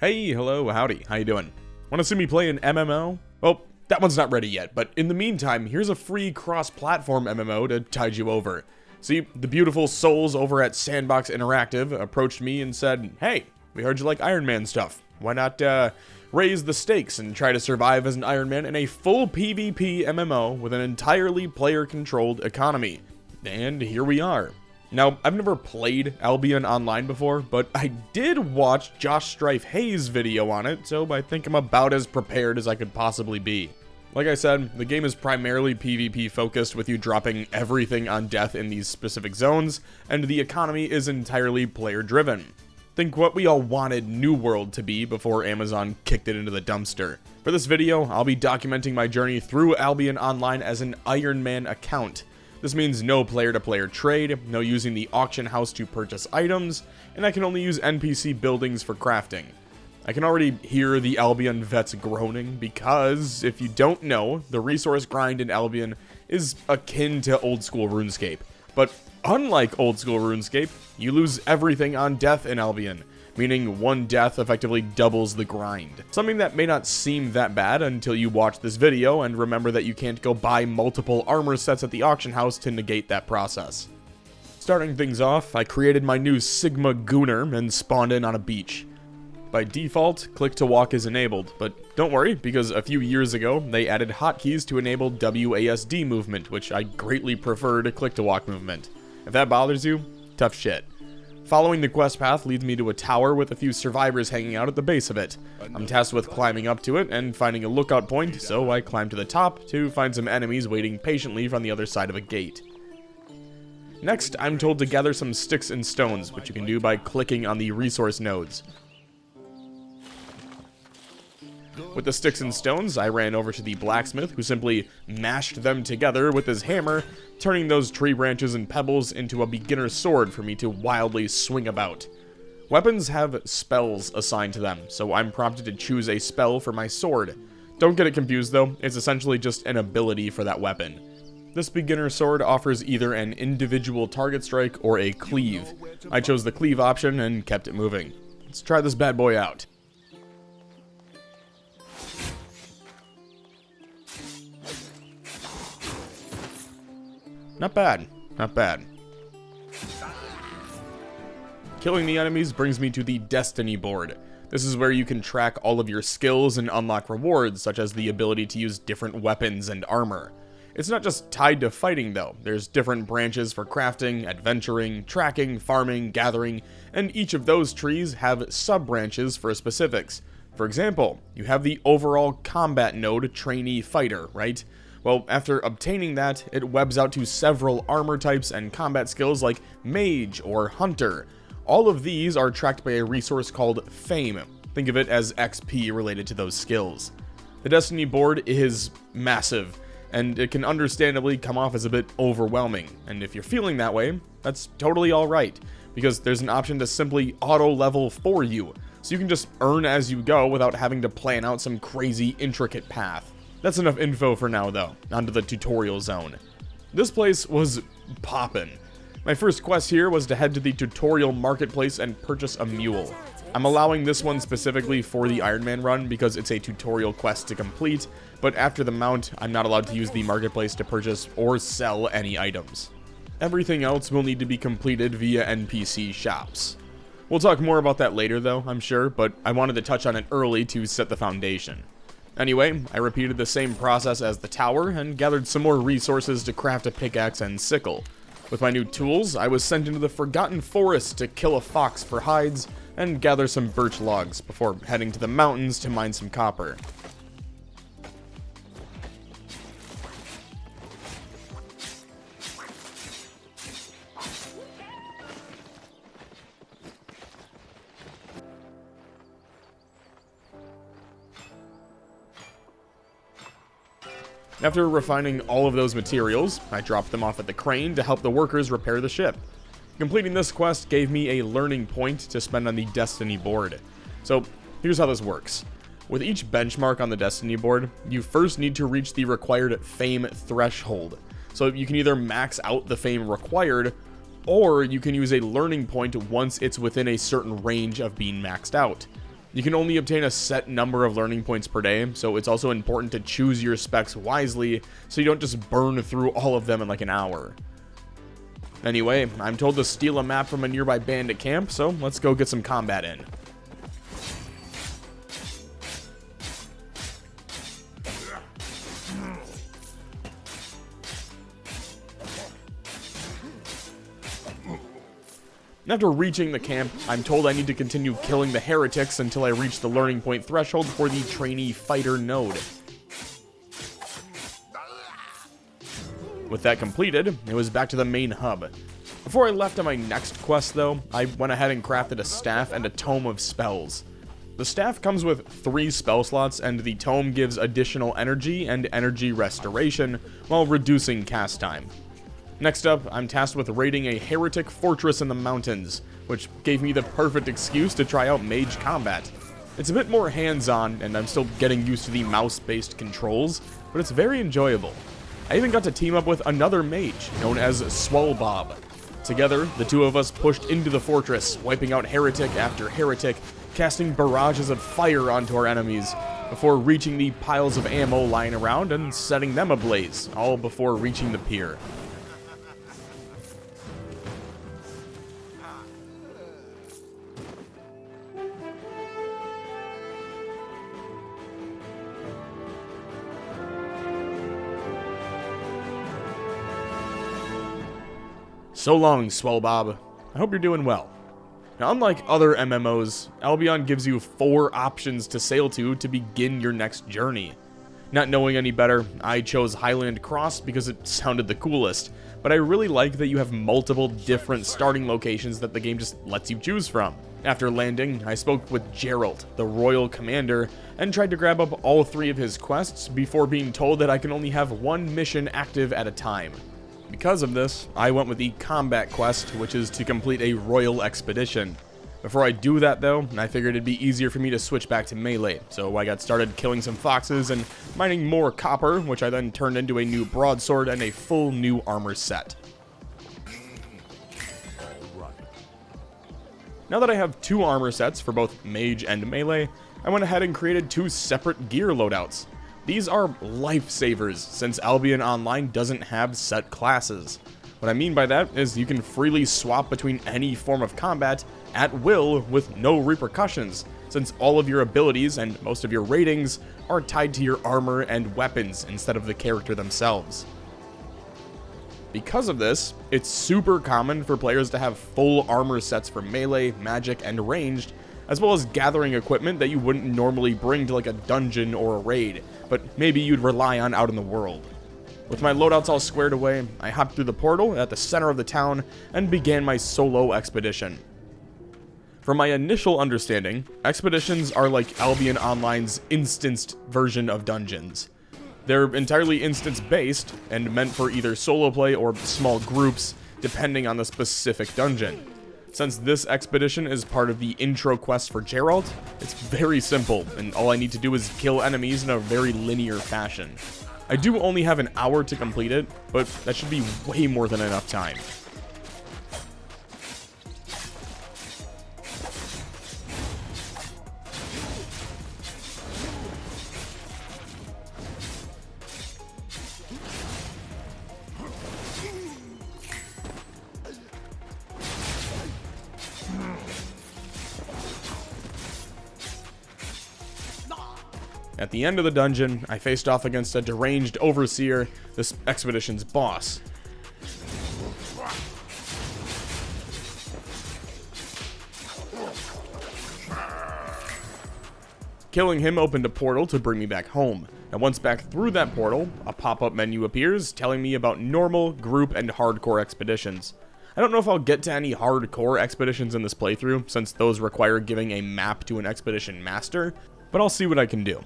Hey, hello, howdy, how you doing? Want to see me play an MMO? Well, that one's not ready yet, but in the meantime, here's a free cross-platform MMO to tide you over. See, the beautiful souls over at Sandbox Interactive approached me and said, hey, we heard you like Iron Man stuff. Why not raise the stakes and try to survive as an Iron Man in a full PvP MMO with an entirely player-controlled economy? And here we are. Now, I've never played Albion online before, but I did watch Josh Strife Hayes' video on it, so I think I'm about as prepared as I could possibly be. Like I said, the game is primarily PvP focused, with you dropping everything on death in these specific zones, and the economy is entirely player driven. Think what we all wanted New World to be before Amazon kicked it into the dumpster. For this video, I'll be documenting my journey through Albion Online as an Iron Man account. This means no player-to-player trade, no using the auction house to purchase items, and I can only use NPC buildings for crafting. I can already hear the Albion vets groaning because, if you don't know, the resource grind in Albion is akin to old-school RuneScape. But unlike old-school RuneScape, you lose everything on death in Albion, meaning one death effectively doubles the grind. Something that may not seem that bad until you watch this video and remember that you can't go buy multiple armor sets at the auction house to negate that process. Starting things off, I created my new Sigma Gooner and spawned in on a beach. By default, click to walk is enabled, but don't worry, because a few years ago, they added hotkeys to enable WASD movement, which I greatly prefer to click to walk movement. If that bothers you, tough shit. Following the quest path leads me to a tower with a few survivors hanging out at the base of it. I'm tasked with climbing up to it and finding a lookout point, so I climb to the top to find some enemies waiting patiently from the other side of a gate. Next, I'm told to gather some sticks and stones, which you can do by clicking on the resource nodes. With the sticks and stones, I ran over to the blacksmith, who simply mashed them together with his hammer, turning those tree branches and pebbles into a beginner sword for me to wildly swing about. Weapons have spells assigned to them, so I'm prompted to choose a spell for my sword. Don't get it confused though, it's essentially just an ability for that weapon. This beginner sword offers either an individual target strike or a cleave. I chose the cleave option and kept it moving. Let's try this bad boy out. Not bad, not bad. Killing the enemies brings me to the Destiny board. This is where you can track all of your skills and unlock rewards, such as the ability to use different weapons and armor. It's not just tied to fighting though, there's different branches for crafting, adventuring, tracking, farming, gathering, and each of those trees have sub-branches for specifics. For example, you have the overall combat node trainee fighter, right? Well, after obtaining that, it webs out to several armor types and combat skills like Mage or Hunter. All of these are tracked by a resource called Fame. Think of it as XP related to those skills. The Destiny board is massive, and it can understandably come off as a bit overwhelming. And if you're feeling that way, that's totally alright, because there's an option to simply auto-level for you, so you can just earn as you go without having to plan out some crazy intricate path. That's enough info for now though, onto the tutorial zone. This place was poppin'. My first quest here was to head to the tutorial marketplace and purchase a mule. I'm allowing this one specifically for the Iron Man run because it's a tutorial quest to complete, but after the mount, I'm not allowed to use the marketplace to purchase or sell any items. Everything else will need to be completed via NPC shops. We'll talk more about that later though, I'm sure, but I wanted to touch on it early to set the foundation. Anyway, I repeated the same process as the tower and gathered some more resources to craft a pickaxe and sickle. With my new tools, I was sent into the Forgotten Forest to kill a fox for hides and gather some birch logs before heading to the mountains to mine some copper. After refining all of those materials, I dropped them off at the crane to help the workers repair the ship. Completing this quest gave me a learning point to spend on the Destiny board. So here's how this works. With each benchmark on the Destiny board, you first need to reach the required fame threshold. So you can either max out the fame required, or you can use a learning point once it's within a certain range of being maxed out. You can only obtain a set number of learning points per day, so it's also important to choose your specs wisely so you don't just burn through all of them in like an hour. Anyway, I'm told to steal a map from a nearby bandit camp, so let's go get some combat in. After reaching the camp, I'm told I need to continue killing the heretics until I reach the learning point threshold for the trainee fighter node. With that completed, it was back to the main hub. Before I left on my next quest though, I went ahead and crafted a staff and a tome of spells. The staff comes with 3 spell slots, and the tome gives additional energy and energy restoration while reducing cast time. Next up, I'm tasked with raiding a heretic fortress in the mountains, which gave me the perfect excuse to try out mage combat. It's a bit more hands-on, and I'm still getting used to the mouse-based controls, but it's very enjoyable. I even got to team up with another mage, known as Swellbob. Together, the two of us pushed into the fortress, wiping out heretic after heretic, casting barrages of fire onto our enemies, before reaching the piles of ammo lying around and setting them ablaze, all before reaching the pier. So long, Swellbob. I hope you're doing well. Now, unlike other MMOs, Albion gives you 4 options to sail to begin your next journey. Not knowing any better, I chose Highland Cross because it sounded the coolest, but I really like that you have multiple different starting locations that the game just lets you choose from. After landing, I spoke with Geralt, the Royal Commander, and tried to grab up all 3 of his quests before being told that I can only have 1 mission active at a time. Because of this, I went with the combat quest, which is to complete a royal expedition. Before I do that though, I figured it'd be easier for me to switch back to melee, so I got started killing some foxes and mining more copper, which I then turned into a new broadsword and a full new armor set. Now that I have 2 armor sets for both mage and melee, I went ahead and created 2 separate gear loadouts. These are lifesavers, since Albion Online doesn't have set classes. What I mean by that is you can freely swap between any form of combat at will with no repercussions, since all of your abilities and most of your ratings are tied to your armor and weapons instead of the character themselves. Because of this, it's super common for players to have full armor sets for melee, magic, and ranged, as well as gathering equipment that you wouldn't normally bring to like a dungeon or a raid, but maybe you'd rely on out in the world. With my loadouts all squared away, I hopped through the portal at the center of the town and began my solo expedition. From my initial understanding, expeditions are like Albion Online's instanced version of dungeons. They're entirely instance-based and meant for either solo play or small groups, depending on the specific dungeon. Since this expedition is part of the intro quest for Geralt, it's very simple, and all I need to do is kill enemies in a very linear fashion. I do only have an hour to complete it, but that should be way more than enough time. At the end of the dungeon, I faced off against a deranged overseer, this expedition's boss. Killing him opened a portal to bring me back home, and once back through that portal, a pop-up menu appears telling me about normal, group, and hardcore expeditions. I don't know if I'll get to any hardcore expeditions in this playthrough, since those require giving a map to an expedition master, but I'll see what I can do.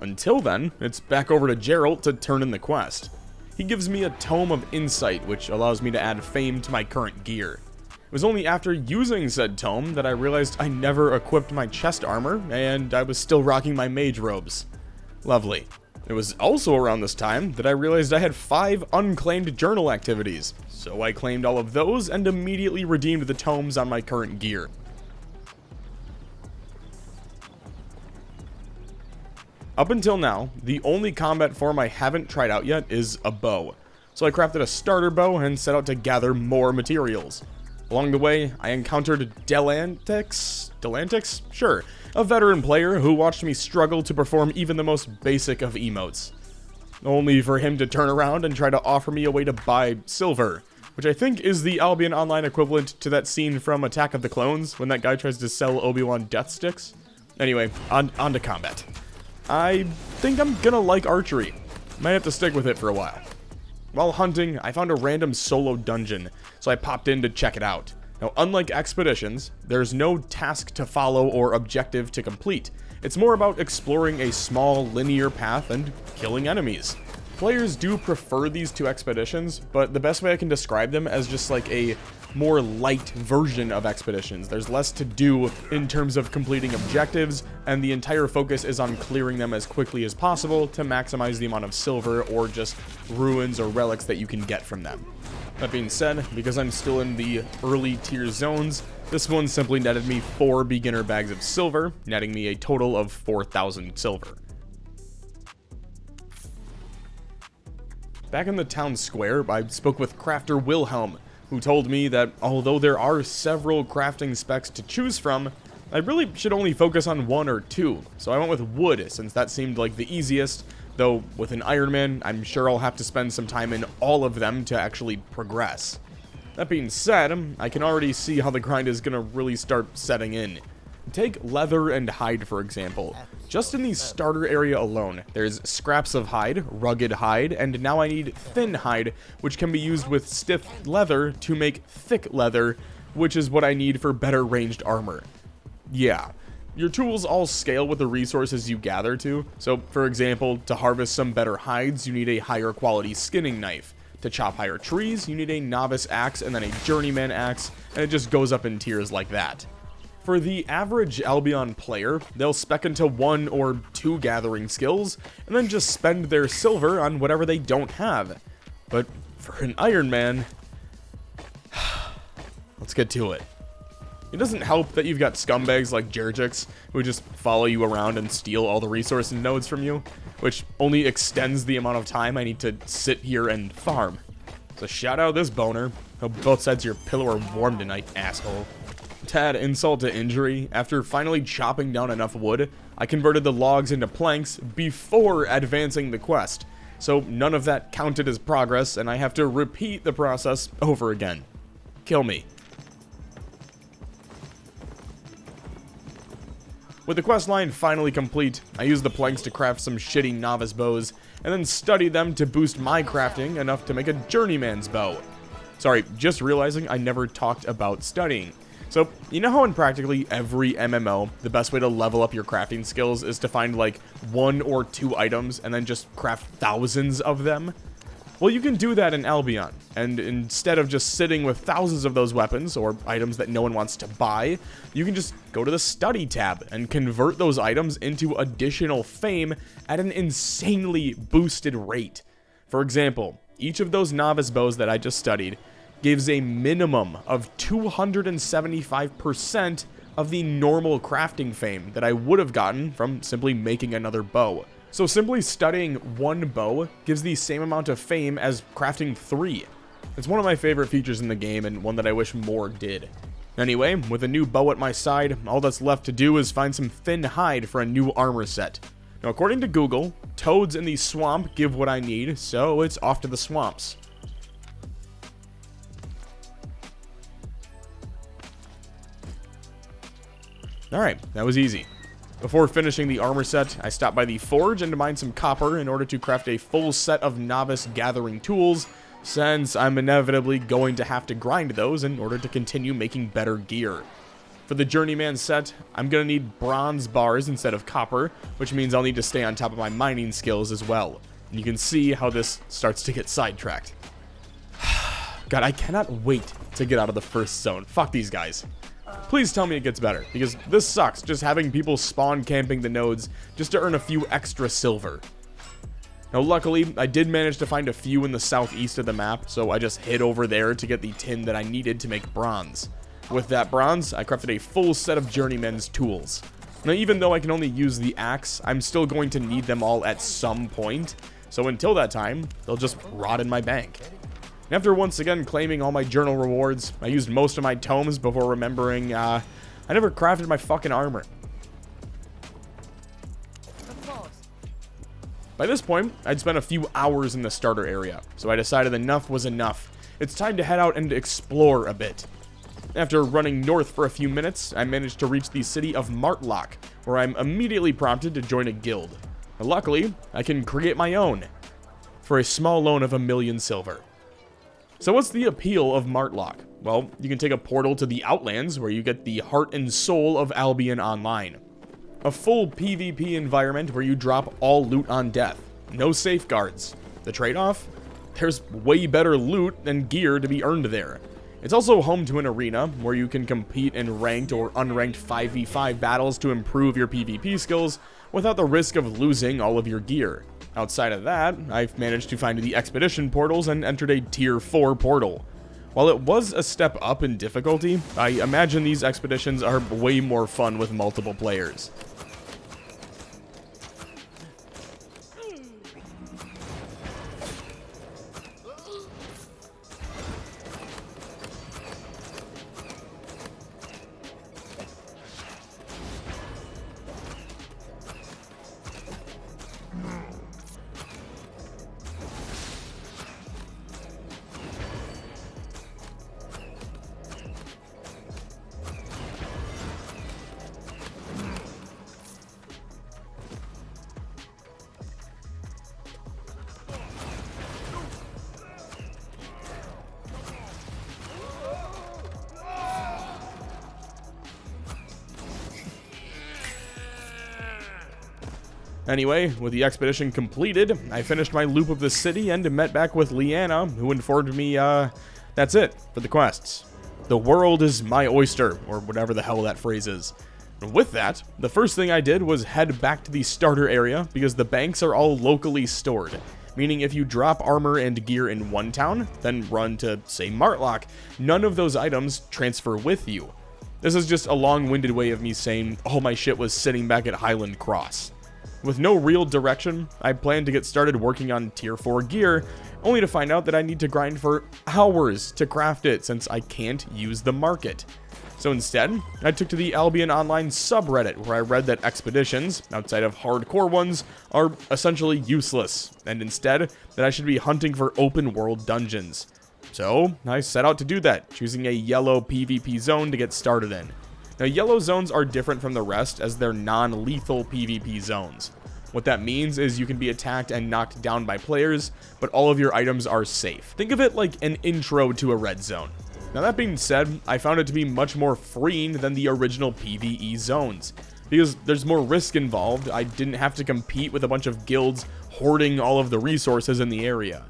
Until then, it's back over to Geralt to turn in the quest. He gives me a Tome of Insight, which allows me to add fame to my current gear. It was only after using said tome that I realized I never equipped my chest armor, and I was still rocking my mage robes. Lovely. It was also around this time that I realized I had 5 unclaimed journal activities, so I claimed all of those and immediately redeemed the tomes on my current gear. Up until now, the only combat form I haven't tried out yet is a bow. So I crafted a starter bow and set out to gather more materials. Along the way, I encountered Delantix? Sure, a veteran player who watched me struggle to perform even the most basic of emotes. Only for him to turn around and try to offer me a way to buy silver, which I think is the Albion Online equivalent to that scene from Attack of the Clones when that guy tries to sell Obi-Wan death sticks. Anyway, on to combat. I think I'm gonna like archery. Might have to stick with it for a while. While hunting, I found a random solo dungeon, so I popped in to check it out. Now, unlike expeditions, there's no task to follow or objective to complete. It's more about exploring a small, linear path and killing enemies. Players do prefer these two expeditions, but the best way I can describe them as just like a more light version of expeditions. There's less to do in terms of completing objectives, and the entire focus is on clearing them as quickly as possible to maximize the amount of silver or just ruins or relics that you can get from them. That being said, because I'm still in the early tier zones, this one simply netted me 4 beginner bags of silver, netting me a total of 4,000 silver. Back in the town square, I spoke with Crafter Wilhelm, who told me that although there are several crafting specs to choose from, I really should only focus on 1 or 2, so I went with wood since that seemed like the easiest, though with an Ironman, I'm sure I'll have to spend some time in all of them to actually progress. That being said, I can already see how the grind is gonna really start setting in. Take leather and hide for example. Just in the starter area alone, there's scraps of hide, rugged hide, and now I need thin hide, which can be used with stiff leather to make thick leather, which is what I need for better ranged armor. Yeah, your tools all scale with the resources you gather to, so for example, to harvest some better hides, you need a higher quality skinning knife. To chop higher trees, you need a novice axe and then a journeyman axe, and it just goes up in tiers like that. For the average Albion player, they'll spec into 1 or 2 gathering skills, and then just spend their silver on whatever they don't have. But for an Ironman, let's get to it. It doesn't help that you've got scumbags like Jerjix, who just follow you around and steal all the resource nodes from you, which only extends the amount of time I need to sit here and farm. So shout out this boner. Hope both sides of your pillow are warm tonight, asshole. To add insult to injury, after finally chopping down enough wood, I converted the logs into planks before advancing the quest, so none of that counted as progress, and I have to repeat the process over again. Kill me. With the questline finally complete, I used the planks to craft some shitty novice bows, and then studied them to boost my crafting enough to make a journeyman's bow. Sorry, just realizing I never talked about studying. So, you know how in practically every MMO, the best way to level up your crafting skills is to find like 1 or 2 items and then just craft thousands of them? Well, you can do that in Albion, and instead of just sitting with thousands of those weapons, or items that no one wants to buy, you can just go to the study tab and convert those items into additional fame at an insanely boosted rate. For example, each of those novice bows that I just studied gives a minimum of 275% of the normal crafting fame that I would have gotten from simply making another bow. So simply studying 1 bow gives the same amount of fame as crafting 3. It's one of my favorite features in the game and one that I wish more did. Anyway, with a new bow at my side, all that's left to do is find some thin hide for a new armor set. Now according to Google, toads in the swamp give what I need, so it's off to the swamps. Alright, that was easy. Before finishing the armor set, I stopped by the forge and mined some copper in order to craft a full set of novice gathering tools, since I'm inevitably going to have to grind those in order to continue making better gear. For the journeyman set, I'm going to need bronze bars instead of copper, which means I'll need to stay on top of my mining skills as well. And you can see how this starts to get sidetracked. God, I cannot wait to get out of the first zone. Fuck these guys. Please tell me it gets better, because this sucks, just having people spawn camping the nodes just to earn a few extra silver. Now luckily, I did manage to find a few in the southeast of the map, so I just hid over there to get the tin that I needed to make bronze. With that bronze, I crafted a full set of journeyman's tools. Now, even though I can only use the axe, I'm still going to need them all at some point. So until that time, they'll just rot in my bank. After once again claiming all my journal rewards, I used most of my tomes before remembering, I never crafted my fucking armor. By this point, I'd spent a few hours in the starter area, so I decided enough was enough. It's time to head out and explore a bit. After running north for a few minutes, I managed to reach the city of Martlock, where I'm immediately prompted to join a guild. Luckily, I can create my own, for a small loan of 1,000,000 silver. So what's the appeal of Martlock? Well, you can take a portal to the Outlands, where you get the heart and soul of Albion online. A full PvP environment where you drop all loot on death. No safeguards. The trade-off? There's way better loot and gear to be earned there. It's also home to an arena where you can compete in ranked or unranked 5v5 battles to improve your PvP skills without the risk of losing all of your gear. Outside of that, I've managed to find the expedition portals and entered a tier 4 portal. While it was a step up in difficulty, I imagine these expeditions are way more fun with multiple players. Anyway, with the expedition completed, I finished my loop of the city and met back with Leanna, who informed me, that's it for the quests. The world is my oyster, or whatever the hell that phrase is. And with that, the first thing I did was head back to the starter area, because the banks are all locally stored. Meaning if you drop armor and gear in one town, then run to, say, Martlock, none of those items transfer with you. This is just a long-winded way of me saying all my shit was sitting back at Highland Cross. With no real direction, I planned to get started working on tier 4 gear, only to find out that I need to grind for hours to craft it since I can't use the market. So instead, I took to the Albion Online subreddit, where I read that expeditions, outside of hardcore ones, are essentially useless, and instead, that I should be hunting for open world dungeons. So, I set out to do that, choosing a yellow PvP zone to get started in. Now, yellow zones are different from the rest as they're non-lethal PvP zones. What that means is you can be attacked and knocked down by players, but all of your items are safe. Think of it like an intro to a red zone. Now that being said, I found it to be much more freeing than the original PvE zones. Because there's more risk involved, I didn't have to compete with a bunch of guilds hoarding all of the resources in the area.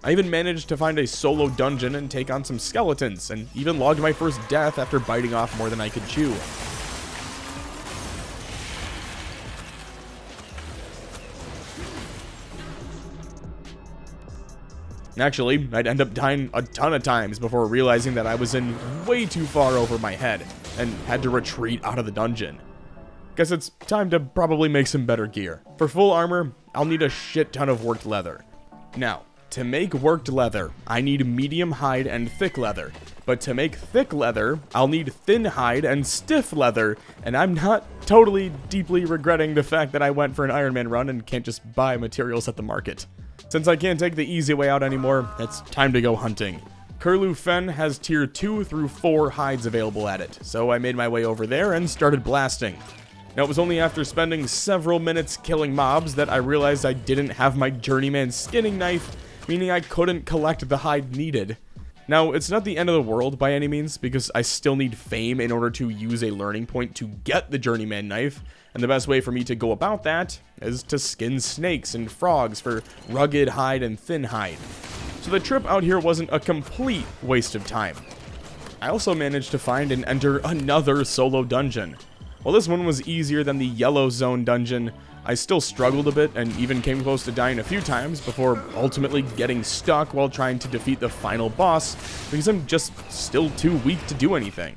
I even managed to find a solo dungeon and take on some skeletons, and even logged my first death after biting off more than I could chew. Actually, I'd end up dying a ton of times before realizing that I was in way too far over my head, and had to retreat out of the dungeon. Guess it's time to probably make some better gear. For full armor, I'll need a shit ton of worked leather. Now, to make worked leather, I need medium hide and thick leather. But to make thick leather, I'll need thin hide and stiff leather, and I'm not totally deeply regretting the fact that I went for an IRONMAN run and can't just buy materials at the market. Since I can't take the easy way out anymore, it's time to go hunting. Curlew Fen has tier 2 through 4 hides available at it, so I made my way over there and started blasting. Now, it was only after spending several minutes killing mobs that I realized I didn't have my journeyman skinning knife, meaning I couldn't collect the hide needed. Now, it's not the end of the world by any means, because I still need fame in order to use a learning point to get the journeyman knife, and the best way for me to go about that is to skin snakes and frogs for rugged hide and thin hide. So the trip out here wasn't a complete waste of time. I also managed to find and enter another solo dungeon. While this one was easier than the yellow zone dungeon, I still struggled a bit and even came close to dying a few times before ultimately getting stuck while trying to defeat the final boss because I'm just still too weak to do anything.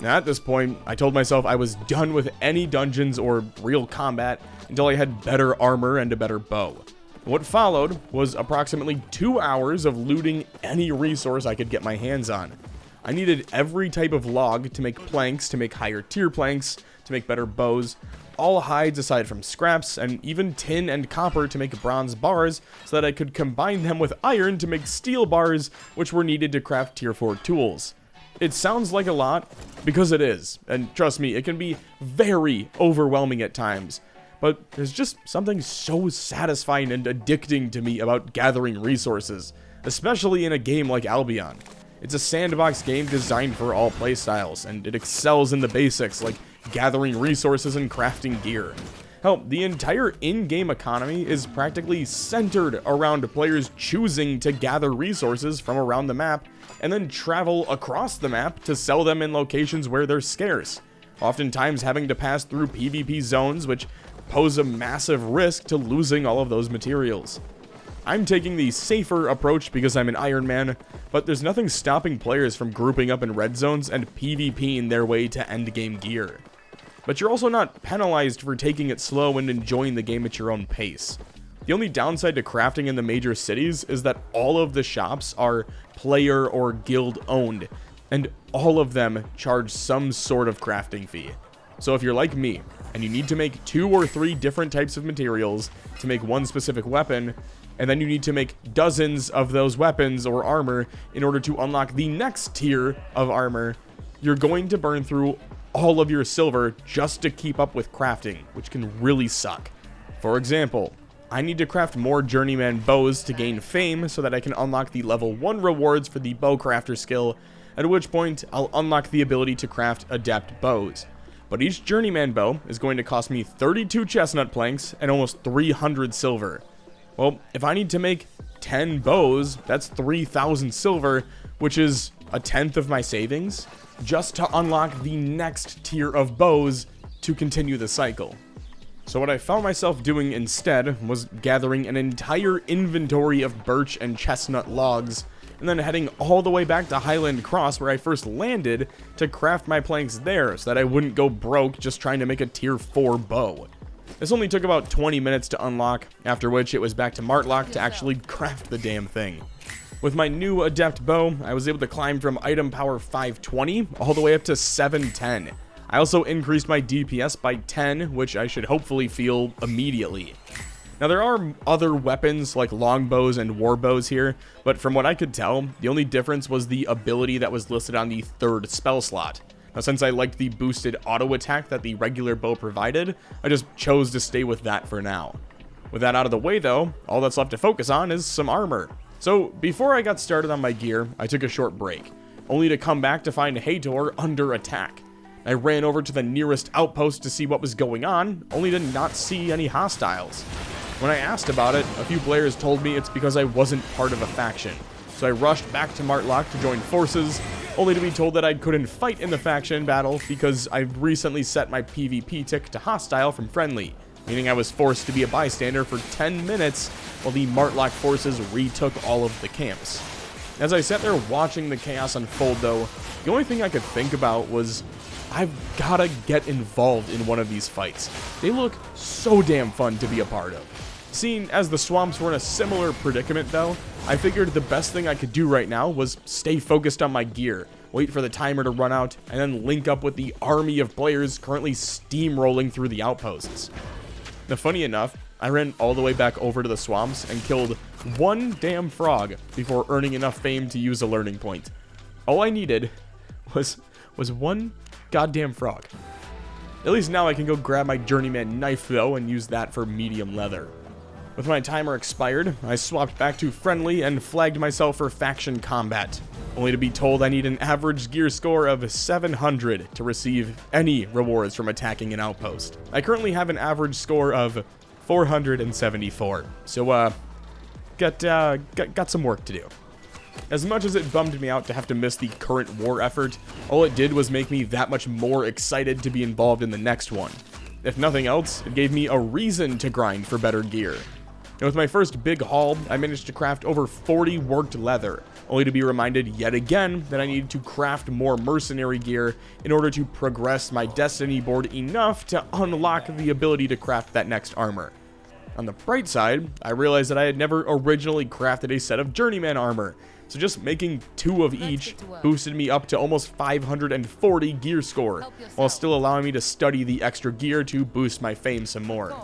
At this point, I told myself I was done with any dungeons or real combat until I had better armor and a better bow. What followed was approximately 2 hours of looting any resource I could get my hands on. I needed every type of log to make planks, to make higher tier planks, to make better bows, all hides aside from scraps, and even tin and copper to make bronze bars so that I could combine them with iron to make steel bars, which were needed to craft tier 4 tools. It sounds like a lot, because it is, and trust me, it can be very overwhelming at times. But there's just something so satisfying and addicting to me about gathering resources, especially in a game like Albion. It's a sandbox game designed for all playstyles, and it excels in the basics like gathering resources and crafting gear. Hell, the entire in-game economy is practically centered around players choosing to gather resources from around the map and then travel across the map to sell them in locations where they're scarce, oftentimes having to pass through PvP zones which pose a massive risk to losing all of those materials. I'm taking the safer approach because I'm an Ironman, but there's nothing stopping players from grouping up in red zones and PvPing their way to endgame gear. But you're also not penalized for taking it slow and enjoying the game at your own pace. The only downside to crafting in the major cities is that all of the shops are player or guild owned, and all of them charge some sort of crafting fee. So if you're like me, and you need to make 2 or 3 different types of materials to make one specific weapon, and then you need to make dozens of those weapons or armor in order to unlock the next tier of armor, you're going to burn through all of your silver just to keep up with crafting, which can really suck. For example, I need to craft more journeyman bows to gain fame so that I can unlock the level 1 rewards for the bow crafter skill, at which point I'll unlock the ability to craft adept bows. But each journeyman bow is going to cost me 32 chestnut planks and almost 300 silver. Well, if I need to make 10 bows, that's 3,000 silver, which is a tenth of my savings, just to unlock the next tier of bows to continue the cycle. So what I found myself doing instead was gathering an entire inventory of birch and chestnut logs, and then heading all the way back to Highland Cross where I first landed to craft my planks there so that I wouldn't go broke just trying to make a tier 4 bow. This only took about 20 minutes to unlock, after which it was back to Martlock to actually craft the damn thing. With my new adept bow, I was able to climb from item power 520 all the way up to 710. I also increased my DPS by 10, which I should hopefully feel immediately. Now there are other weapons like longbows and warbows here, but from what I could tell, the only difference was the ability that was listed on the 3rd spell slot. Now since I liked the boosted auto attack that the regular bow provided, I just chose to stay with that for now. With that out of the way though, all that's left to focus on is some armor. So before I got started on my gear, I took a short break, only to come back to find Hator under attack. I ran over to the nearest outpost to see what was going on, only to not see any hostiles. When I asked about it, a few players told me it's because I wasn't part of a faction. So I rushed back to Martlock to join forces, only to be told that I couldn't fight in the faction battle because I've recently set my PvP tick to hostile from friendly, meaning I was forced to be a bystander for 10 minutes while the Martlock forces retook all of the camps. As I sat there watching the chaos unfold though, the only thing I could think about was, I've gotta get involved in one of these fights. They look so damn fun to be a part of. Seeing as the swamps were in a similar predicament though, I figured the best thing I could do right now was stay focused on my gear, wait for the timer to run out, and then link up with the army of players currently steamrolling through the outposts. Now funny enough, I ran all the way back over to the swamps and killed one damn frog before earning enough fame to use a learning point. All I needed was one goddamn frog. At least now I can go grab my journeyman knife though and use that for medium leather. With my timer expired, I swapped back to friendly and flagged myself for faction combat, only to be told I need an average gear score of 700 to receive any rewards from attacking an outpost. I currently have an average score of 474, so got some work to do. As much as it bummed me out to have to miss the current war effort, all it did was make me that much more excited to be involved in the next one. If nothing else, it gave me a reason to grind for better gear. And with my first big haul, I managed to craft over 40 worked leather, only to be reminded yet again that I needed to craft more mercenary gear in order to progress my destiny board enough to unlock the ability to craft that next armor. On the bright side, I realized that I had never originally crafted a set of journeyman armor, so just making 2 of each boosted me up to almost 540 gear score, while still allowing me to study the extra gear to boost my fame some more.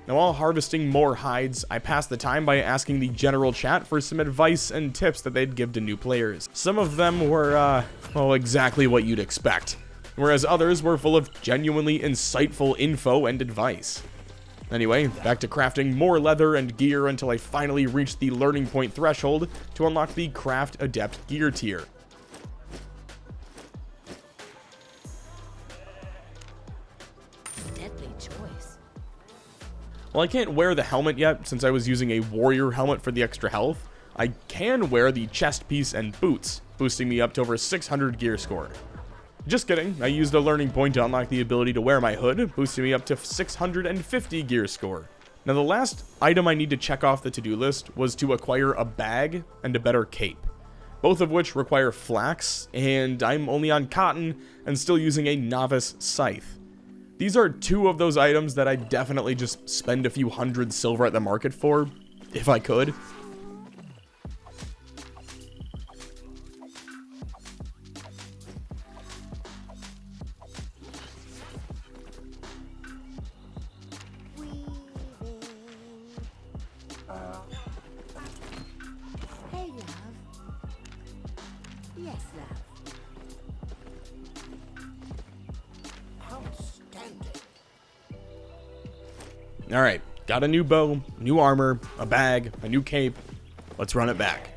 Now, while harvesting more hides, I passed the time by asking the general chat for some advice and tips that they'd give to new players. Some of them were, well, exactly what you'd expect, whereas others were full of genuinely insightful info and advice. Anyway, back to crafting more leather and gear until I finally reached the learning point threshold to unlock the Craft Adept gear tier. Deadly choice. While I can't wear the helmet yet, since I was using a warrior helmet for the extra health, I can wear the chest piece and boots, boosting me up to over 600 gear score. Just kidding, I used a learning point to unlock the ability to wear my hood, boosting me up to 650 gear score. Now the last item I need to check off the to-do list was to acquire a bag and a better cape, both of which require flax, and I'm only on cotton and still using a novice scythe. These are 2 of those items that I'd definitely just spend a few hundred silver at the market for, if I could. Hey, love. Yes, love. Alright, got a new bow, new armor, a bag, a new cape. Let's run it back.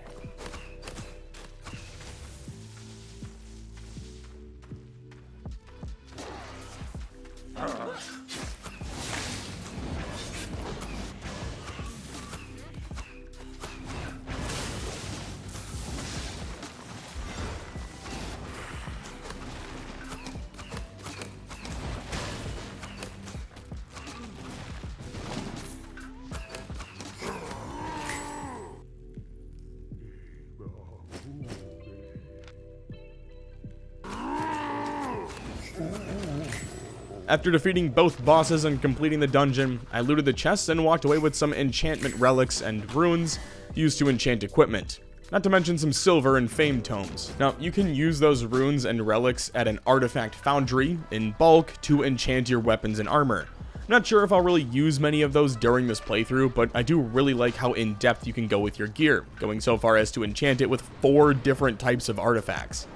After defeating both bosses and completing the dungeon, I looted the chests and walked away with some enchantment relics and runes used to enchant equipment. Not to mention some silver and fame tomes. Now, you can use those runes and relics at an artifact foundry in bulk to enchant your weapons and armor. I'm not sure if I'll really use many of those during this playthrough, but I do really like how in-depth you can go with your gear, going so far as to enchant it with 4 different types of artifacts.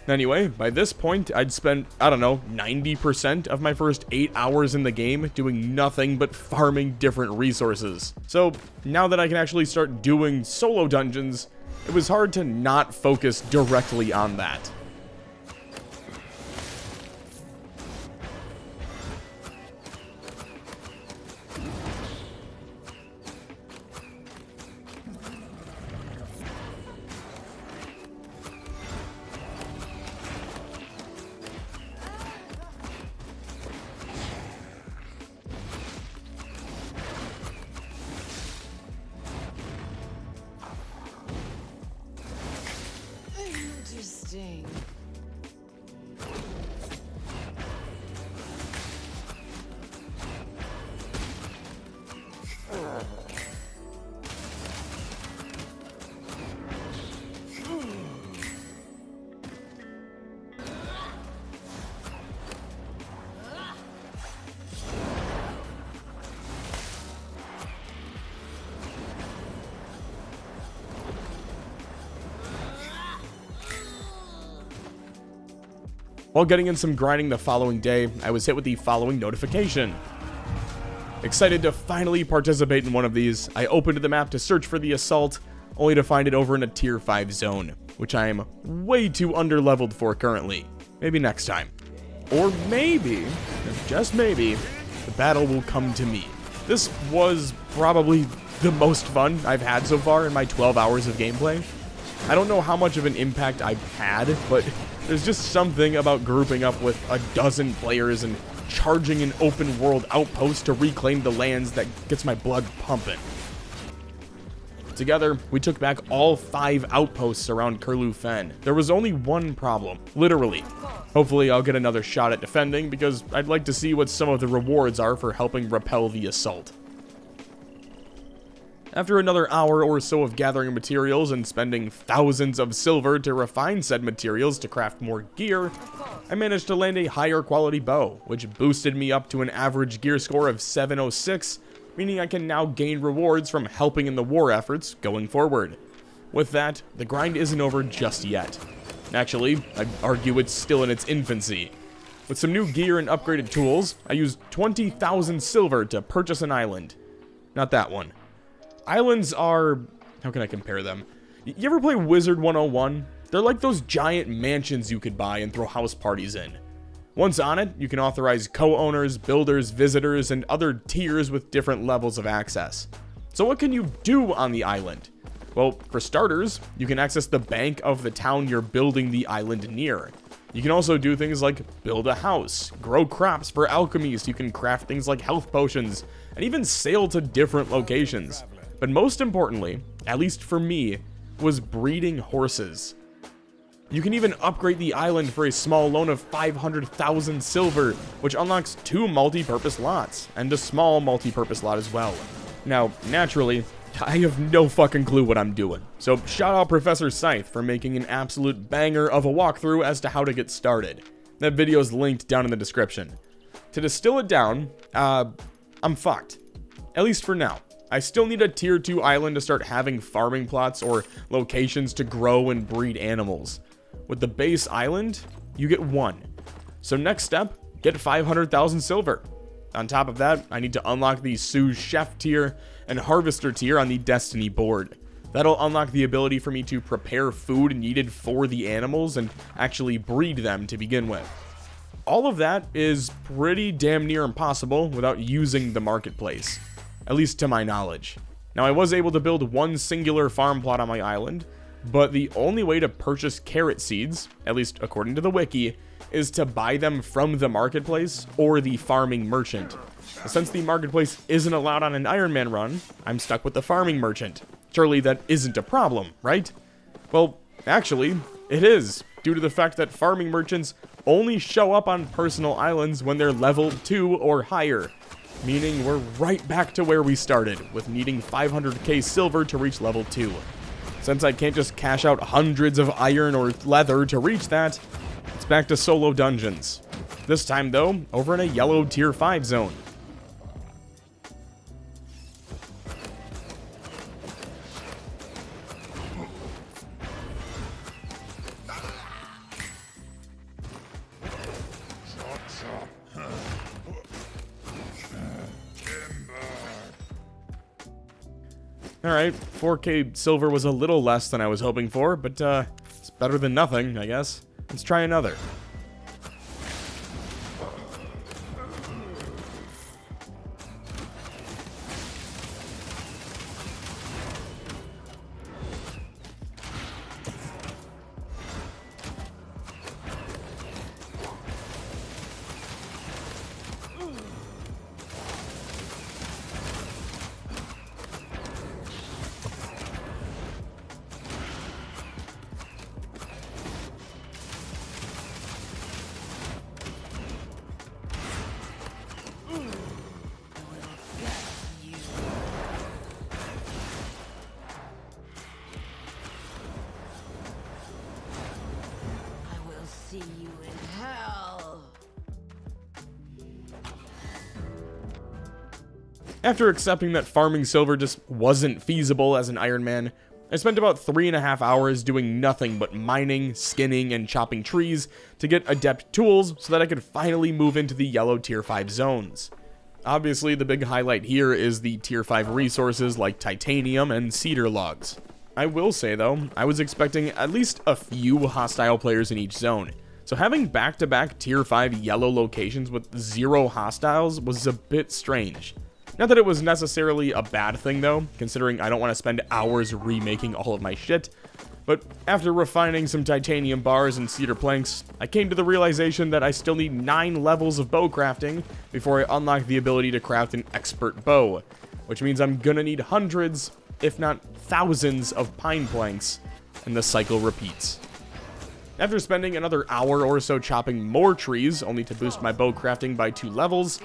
Anyway, by this point, I'd spent, I don't know, 90% of my first 8 hours in the game doing nothing but farming different resources. So, now that I can actually start doing solo dungeons, it was hard to not focus directly on that. Interesting. While getting in some grinding the following day, I was hit with the following notification. Excited to finally participate in one of these, I opened the map to search for the assault, only to find it over in a tier 5 zone, which I am way too underleveled for currently. Maybe next time. Or maybe, just maybe, the battle will come to me. This was probably the most fun I've had so far in my 12 hours of gameplay. I don't know how much of an impact I've had, but there's just something about grouping up with a dozen players and charging an open world outpost to reclaim the lands that gets my blood pumping. Together, we took back all 5 outposts around Curlew Fen. There was only one problem, literally. Hopefully I'll get another shot at defending, because I'd like to see what some of the rewards are for helping repel the assault. After another hour or so of gathering materials and spending thousands of silver to refine said materials to craft more gear, I managed to land a higher quality bow, which boosted me up to an average gear score of 706, meaning I can now gain rewards from helping in the war efforts going forward. With that, the grind isn't over just yet. Actually, I'd argue it's still in its infancy. With some new gear and upgraded tools, I used 20,000 silver to purchase an island. Not that one. Islands are... how can I compare them? You ever play Wizard 101? They're like those giant mansions you could buy and throw house parties in. Once on it, you can authorize co-owners, builders, visitors, and other tiers with different levels of access. So what can you do on the island? Well, for starters, you can access the bank of the town you're building the island near. You can also do things like build a house, grow crops for alchemy so you can craft things like health potions, and even sail to different locations. But most importantly, at least for me, was breeding horses. You can even upgrade the island for a small loan of 500,000 silver, which unlocks 2 multi-purpose lots, and a small multi-purpose lot as well. Now, naturally, I have no fucking clue what I'm doing, so shout out Professor Scythe for making an absolute banger of a walkthrough as to how to get started. That video is linked down in the description. To distill it down, I'm fucked. At least for now. I still need a tier 2 island to start having farming plots or locations to grow and breed animals. With the base island, you get 1. So next step, get 500,000 silver. On top of that, I need to unlock the sous chef tier and harvester tier on the destiny board. That'll unlock the ability for me to prepare food needed for the animals and actually breed them to begin with. All of that is pretty damn near impossible without using the marketplace, at least to my knowledge. Now, I was able to build 1 singular farm plot on my island, but the only way to purchase carrot seeds, at least according to the wiki, is to buy them from the marketplace or the farming merchant. Since the marketplace isn't allowed on an IRONMAN run, I'm stuck with the farming merchant. Surely that isn't a problem, right? Well, actually, it is, due to the fact that farming merchants only show up on personal islands when they're level 2 or higher, meaning we're right back to where we started, with needing 500k silver to reach level 2. Since I can't just cash out hundreds of iron or leather to reach that, it's back to solo dungeons. This time though, over in a yellow tier 5 zone. Alright, 4k silver was a little less than I was hoping for, but it's better than nothing, I guess. Let's try another. See you in hell. After accepting that farming silver just wasn't feasible as an IRONMAN, I spent about 3.5 hours doing nothing but mining, skinning, and chopping trees to get adept tools so that I could finally move into the yellow tier 5 zones. Obviously, the big highlight here is the tier 5 resources like titanium and cedar logs. I will say though, I was expecting at least a few hostile players in each zone, so having back-to-back tier 5 yellow locations with 0 hostiles was a bit strange. Not that it was necessarily a bad thing though, considering I don't want to spend hours remaking all of my shit, But after refining some titanium bars and cedar planks, I came to the realization that I still need 9 levels of bow crafting before I unlock the ability to craft an expert bow, which means I'm gonna need hundreds, if not thousands, of pine planks, and the cycle repeats. After spending another hour or so chopping more trees, only to boost my bow crafting by 2 levels,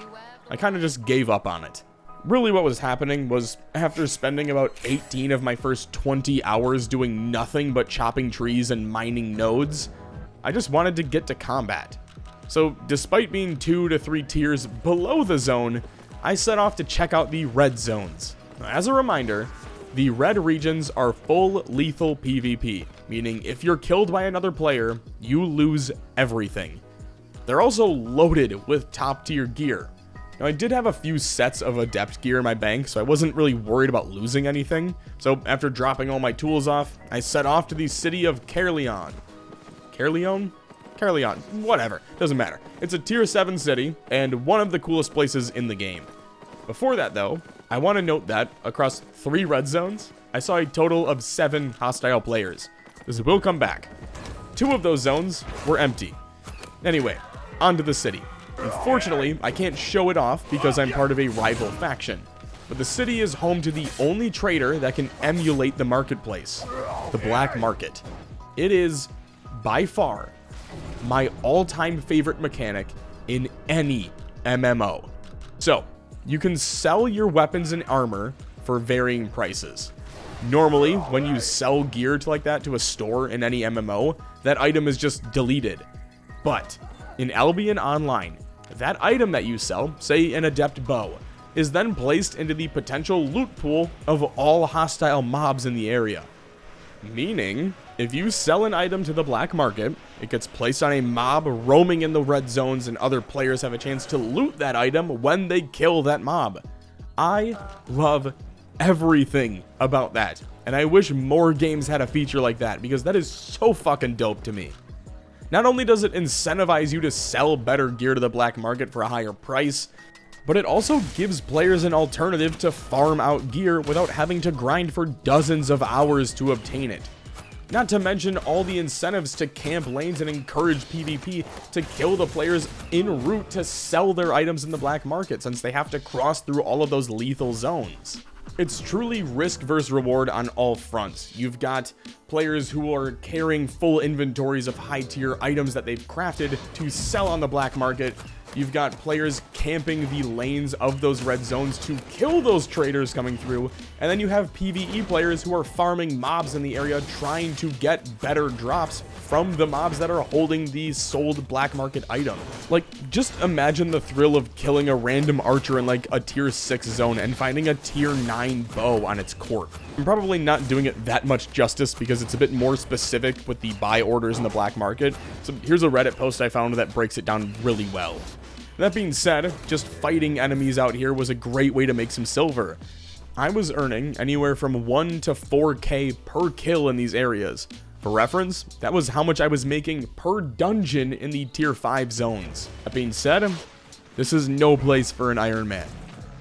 I kinda just gave up on it. Really what was happening was, after spending about 18 of my first 20 hours doing nothing but chopping trees and mining nodes, I just wanted to get to combat. So despite being 2 to 3 tiers below the zone, I set off to check out the red zones. As a reminder, the red regions are full lethal PvP, meaning if you're killed by another player, you lose everything. They're also loaded with top tier gear. Now, I did have a few sets of adept gear in my bank, so I wasn't really worried about losing anything. So after dropping all my tools off, I set off to the city of Caerleon. Caerleon? Caerleon, whatever, doesn't matter. It's a tier 7 city, and one of the coolest places in the game. Before that though, I want to note that, across 3 red zones, I saw a total of 7 hostile players. This will come back. 2 of those zones were empty. Anyway, onto the city. Unfortunately, I can't show it off because I'm part of a rival faction. But the city is home to the only trader that can emulate the marketplace, the black market. It is, by far, my all-time favorite mechanic in any MMO. So, you can sell your weapons and armor for varying prices. Normally, when you sell gear like that to a store in any MMO, that item is just deleted. But in Albion Online, that item that you sell, say an adept bow, is then placed into the potential loot pool of all hostile mobs in the area. Meaning, if you sell an item to the black market, it gets placed on a mob roaming in the red zones, and other players have a chance to loot that item when they kill that mob. I love everything about that, and I wish more games had a feature like that, because that is so fucking dope to me. Not only does it incentivize you to sell better gear to the black market for a higher price, but it also gives players an alternative to farm out gear without having to grind for dozens of hours to obtain it. Not to mention all the incentives to camp lanes and encourage PvP to kill the players en route to sell their items in the black market, since they have to cross through all of those lethal zones. It's truly risk versus reward on all fronts. You've got players who are carrying full inventories of high tier items that they've crafted to sell on the black market. You've got players camping the lanes of those red zones to kill those traders coming through. And then you have PvE players who are farming mobs in the area trying to get better drops from the mobs that are holding the sold black market item. Like, just imagine the thrill of killing a random archer in like a tier 6 zone and finding a tier 9 bow on its corpse. I'm probably not doing it that much justice because it's a bit more specific with the buy orders in the black market. So here's a Reddit post I found that breaks it down really well. That being said, just fighting enemies out here was a great way to make some silver. I was earning anywhere from 1 to 4k per kill in these areas. For reference, that was how much I was making per dungeon in the tier 5 zones. That being said, this is no place for an Iron Man.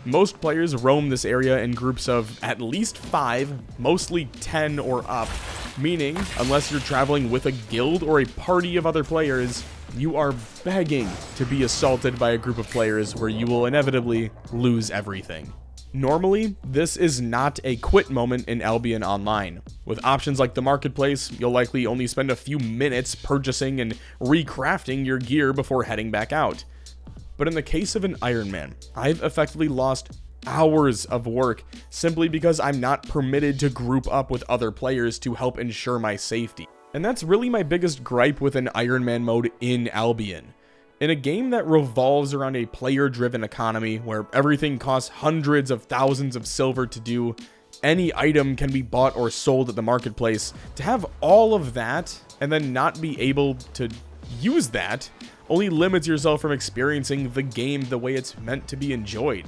Most players roam this area in groups of at least 5, mostly 10 or up, meaning, unless you're traveling with a guild or a party of other players, you are begging to be assaulted by a group of players where you will inevitably lose everything. Normally, this is not a quit moment in Albion Online. With options like the marketplace, you'll likely only spend a few minutes purchasing and recrafting your gear before heading back out. But in the case of an Iron Man, I've effectively lost hours of work simply because I'm not permitted to group up with other players to help ensure my safety. And that's really my biggest gripe with an Iron Man mode in Albion. In a game that revolves around a player-driven economy where everything costs hundreds of thousands of silver to do, any item can be bought or sold at the marketplace, to have all of that and then not be able to use that only limits yourself from experiencing the game the way it's meant to be enjoyed.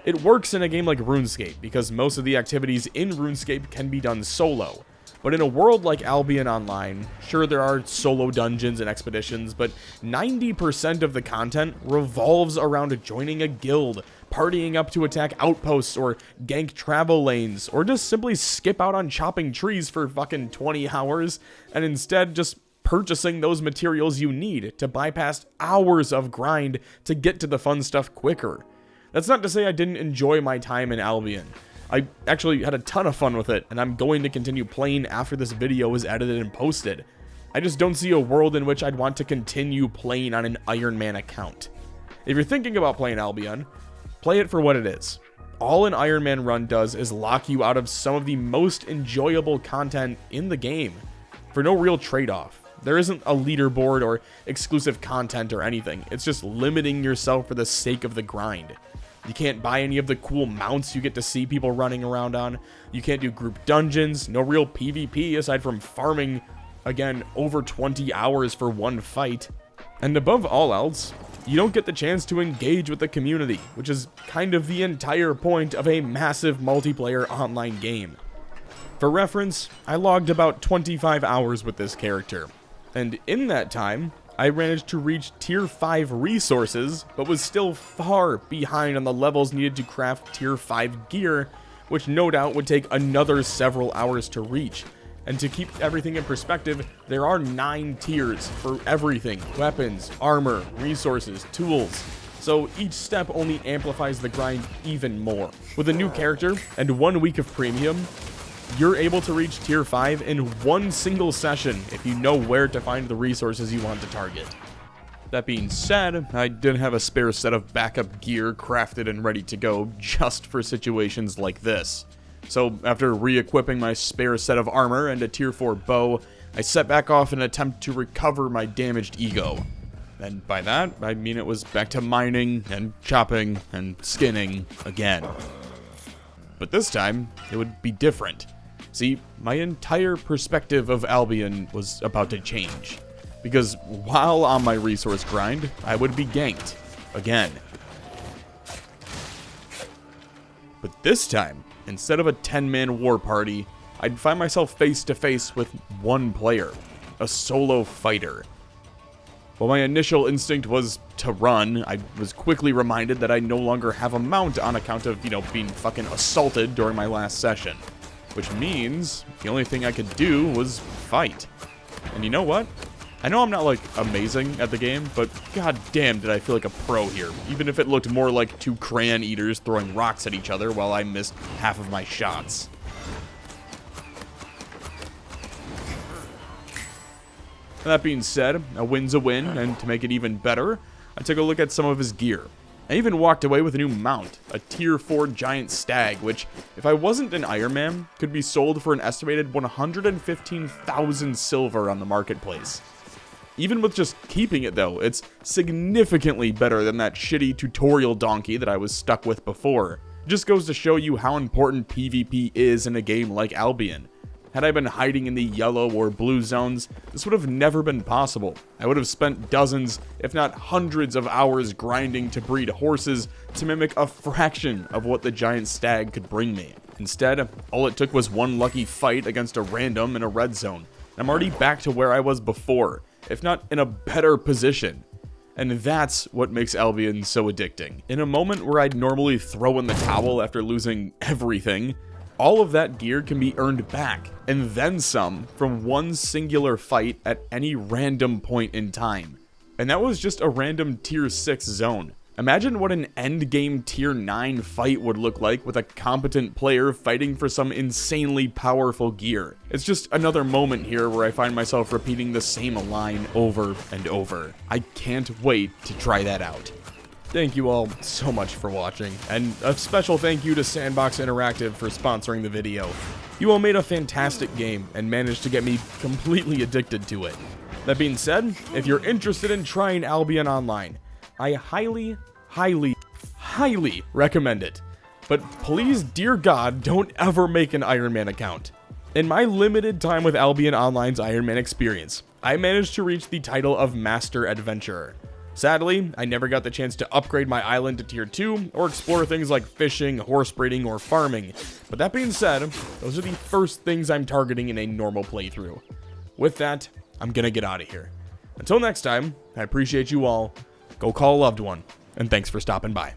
It works in a game like RuneScape because most of the activities in RuneScape can be done solo. But in a world like Albion Online, sure there are solo dungeons and expeditions, but 90% of the content revolves around joining a guild, partying up to attack outposts or gank travel lanes, or just simply skip out on chopping trees for fucking 20 hours, and instead just purchasing those materials you need to bypass hours of grind to get to the fun stuff quicker. That's not to say I didn't enjoy my time in Albion. I actually had a ton of fun with it, and I'm going to continue playing after this video is edited and posted. I just don't see a world in which I'd want to continue playing on an Iron Man account. If you're thinking about playing Albion, play it for what it is. All an Iron Man run does is lock you out of some of the most enjoyable content in the game, for no real trade-off. There isn't a leaderboard or exclusive content or anything. It's just limiting yourself for the sake of the grind. You can't buy any of the cool mounts you get to see people running around on. You can't do group dungeons, no real PvP aside from farming, again, over 20 hours for one fight. And above all else, you don't get the chance to engage with the community, which is kind of the entire point of a massive multiplayer online game. For reference, I logged about 25 hours with this character, and in that time, I managed to reach tier 5 resources, but was still far behind on the levels needed to craft tier 5 gear, which no doubt would take another several hours to reach. And to keep everything in perspective, there are 9 tiers for everything: weapons, armor, resources, tools. So each step only amplifies the grind even more. With a new character and 1 week of premium, you're able to reach tier 5 in one single session if you know where to find the resources you want to target. That being said, I did have a spare set of backup gear crafted and ready to go just for situations like this. So after re-equipping my spare set of armor and a tier 4 bow, I set back off in an attempt to recover my damaged ego. And by that, I mean it was back to mining and chopping and skinning again. But this time, it would be different. See, my entire perspective of Albion was about to change. Because while on my resource grind, I would be ganked. Again. But this time, instead of a 10-man war party, I'd find myself face to face with one player. A solo fighter. While my initial instinct was to run, I was quickly reminded that I no longer have a mount on account of, being fucking assaulted during my last session. Which means the only thing I could do was fight. And you know what? I know I'm not, amazing at the game, but god damn did I feel like a pro here. Even if it looked more like 2 crayon eaters throwing rocks at each other while I missed half of my shots. That being said, a win's a win, and to make it even better, I took a look at some of his gear. I even walked away with a new mount, a tier 4 giant stag, which, if I wasn't an Iron Man, could be sold for an estimated 115,000 silver on the marketplace. Even with just keeping it though, it's significantly better than that shitty tutorial donkey that I was stuck with before. It just goes to show you how important PvP is in a game like Albion. Had I been hiding in the yellow or blue zones, this would have never been possible. I would have spent dozens, if not hundreds of hours grinding to breed horses to mimic a fraction of what the giant stag could bring me. Instead, all it took was one lucky fight against a random in a red zone. I'm already back to where I was before, if not in a better position. And that's what makes Albion so addicting. In a moment where I'd normally throw in the towel after losing everything, all of that gear can be earned back, and then some, from one singular fight at any random point in time. And that was just a random tier 6 zone. Imagine what an endgame tier 9 fight would look like with a competent player fighting for some insanely powerful gear. It's just another moment here where I find myself repeating the same line over and over. I can't wait to try that out. Thank you all so much for watching, and a special thank you to Sandbox Interactive for sponsoring the video. You all made a fantastic game and managed to get me completely addicted to it. That being said, if you're interested in trying Albion Online, I highly recommend it. But please, dear God, don't ever make an Iron Man account. In my limited time with Albion Online's Iron Man experience, I managed to reach the title of Master Adventurer. Sadly, I never got the chance to upgrade my island to tier 2 or explore things like fishing, horse breeding, or farming. But that being said, those are the first things I'm targeting in a normal playthrough. With that, I'm gonna get out of here. Until next time, I appreciate you all. Go call a loved one, and thanks for stopping by.